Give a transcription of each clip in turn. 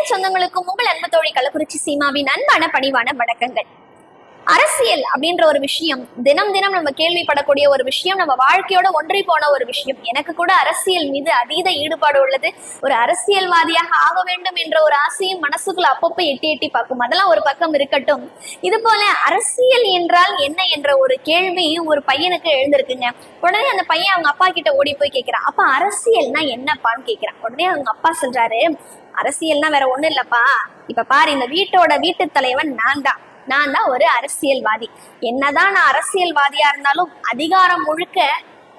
சொந்தங்களுக்கும் உங்கள் அன்பு தோழி கள்ளக்குறிச்சி சீமாவின் அன்பான பணிவான வணக்கங்கள். அரசியல் அப்படின்ற ஒரு விஷயம் தினம் தினம் நம்ம கேள்விப்படக்கூடிய ஒரு விஷயம், நம்ம வாழ்க்கையோட ஒன்றி போன ஒரு விஷயம். எனக்கு கூட அரசியல் மீது அதீத ஈடுபாடு உள்ளது. ஒரு அரசியல்வாதியாக ஆக வேண்டும் என்ற ஒரு ஆசையும் மனசுக்குள்ள அப்பப்போ எட்டி எட்டி பார்க்கும். அதெல்லாம் ஒரு பக்கம் இருக்கட்டும். இது போல அரசியல் என்றால் என்ன என்ற ஒரு கேள்வி ஒரு பையனுக்கு எழுந்திருக்குங்க. உடனே அந்த பையன் அவங்க அப்பா கிட்ட ஓடி போய் கேட்கிறான், அப்பா அரசியல்னா என்னப்பான்னு கேட்கிறான். உடனே அவங்க அப்பா சொல்றாரு, அரசியல்னா வேற ஒண்ணும் இல்லப்பா, இப்ப பாரு, இந்த வீட்டு தலைவன் நான் தான் ஒரு அரசியல்வாதி. என்னதான் நான் அரசியல்வாதியா இருந்தாலும் அதிகாரம் முழுக்க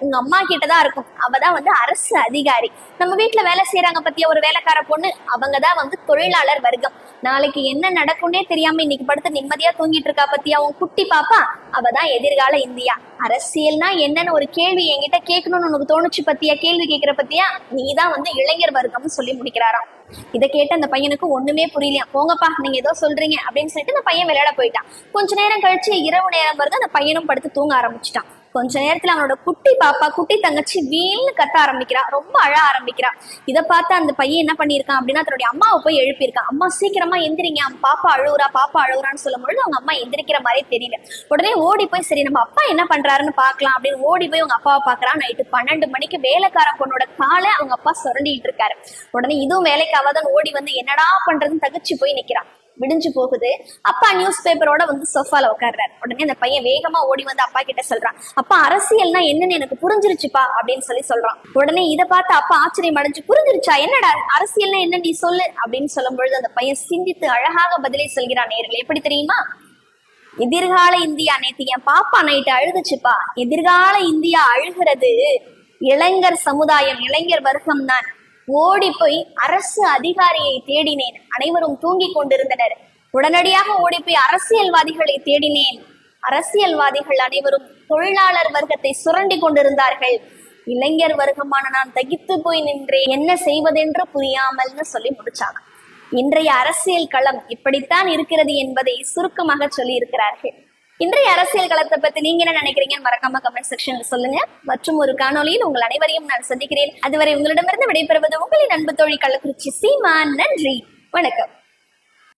உங்க அம்மா கிட்டதான் இருக்கும். அவதான் அரசு அதிகாரி. நம்ம வீட்டுல வேலை செய்யறாங்க பத்தியா ஒரு வேலைக்கார பொண்ணு, அவங்கதான் தொழிலாளர் வர்க்கம். நாளைக்கு என்ன நடக்கும்னே தெரியாம இன்னைக்கு படுத்து நிம்மதியா தூங்கிட்டு இருக்கா பத்தியா உன் குட்டி பாப்பா, அவதான் எதிர்கால இந்தியா. அரசியல்னா என்னன்னு ஒரு கேள்வி என்கிட்ட கேட்கணும்னு உனக்கு தோணுச்சு பத்தியா, கேள்வி கேட்கிற பத்தியா, நீதான் இளைஞர் வர்க்கம்னு சொல்லி முடிக்கிறாராம். இதை கேட்டு அந்த பையனுக்கு ஒண்ணுமே புரியலையா. போங்கப்பா, நீங்க ஏதோ சொல்றீங்க அப்படின்னு சொல்லிட்டு அந்த பையன் விளையாட போயிட்டான். கொஞ்ச நேரம் கழிச்சு இரவு நேரம் வருது, அந்த பையனும் படுத்து தூங்க ஆரம்பிச்சுட்டான். கொஞ்ச நேரத்துல அவனோட குட்டி பாப்பா, குட்டி தங்கச்சி வீல்னு கத்த ஆரம்பிக்கிறா, ரொம்ப அழ ஆரம்பிக்கிறா. இதை பார்த்து அந்த பையன் என்ன பண்ணிருக்கான் அப்படின்னா, தன்னுடைய அம்மாவை போய் எழுப்பியிருக்கான். அம்மா சீக்கிரமா எந்திரிங்க, பாப்பா அழுகுறான்னு சொல்லும் பொழுது அவங்க அம்மா எந்திரிக்கிற மாதிரி தெரியல. உடனே ஓடி போய் சரி நம்ம அப்பா என்ன பண்றாருன்னு பாக்கலாம் அப்படின்னு ஓடி போய் அவங்க அப்பாவை பாக்குறான். நைட்டு 12 மணிக்கு வேலைக்கார பொண்ணோட காலை அவங்க அப்பா சுரண்டிட்டு இருக்காரு. உடனே இதுவும் வேலைக்காவதான் ஓடி என்னடா பண்றதுன்னு தகச்சு போய் நிக்கிறான். விடிஞ்சு போகுது. அப்பா நியூஸ் பேப்பரோட சோஃபால உட்கார்றாரு. உடனே அந்த பையன் வேகமா ஓடி அப்பா கிட்ட சொல்றான், அப்பா அரசியல்னா என்னன்னு எனக்கு புரிஞ்சிருச்சுப்பா அப்படின்னு சொல்றான். உடனே இதை பார்த்து அப்பா ஆச்சரியம் அடைஞ்சு, புரிஞ்சிருச்சா, என்னடா அரசியல்னா என்ன நீ சொல்லு அப்படின்னு சொல்லும் பொழுது அந்த பையன் சிந்தித்து அழகாக பதிலை சொல்கிறான். நேயர்களே, எப்படி தெரியுமா? எதிர்கால இந்தியா, நேத்து என் பாப்பா நைட்டு அழுதுச்சுப்பா. எதிர்கால இந்தியா அழுகிறது இளைஞர் சமுதாயம், இளைஞர் வர்க்கம் தான். ஓடி போய் அரசு அதிகாரியை தேடினேன், அனைவரும் தூங்கி கொண்டிருந்தனர். உடனடியாக ஓடி போய் அரசியல்வாதிகளை தேடினேன், அரசியல்வாதிகள் அனைவரும் தொழிலாளர் வர்க்கத்தை சுரண்டி கொண்டிருந்தார்கள். இளைஞர் வர்க்கமான நான் தகித்து போய் நின்றேன், என்ன செய்வதென்று புரியாமல்னு சொல்லி முடிச்சாங்க. இன்றைய அரசியல் களம் இப்படித்தான் இருக்கிறது என்பதை சுருக்கமாக சொல்லி இருக்கிறார்கள். இன்றைய அரசியல் களத்தை பத்தி நீங்க என்ன நினைக்கிறீங்கன்னு மறக்காம கமெண்ட் செக்ஷன்ல சொல்லுங்க. மற்றும் ஒரு காணொலியில் உங்கள் அனைவரையும் நான் சந்திக்கிறேன். அதுவரை உங்களிடமிருந்து விடைபெறுவது உங்களின் அன்பு தோழி கள்ளக்குறிச்சி சீமா. நன்றி, வணக்கம்.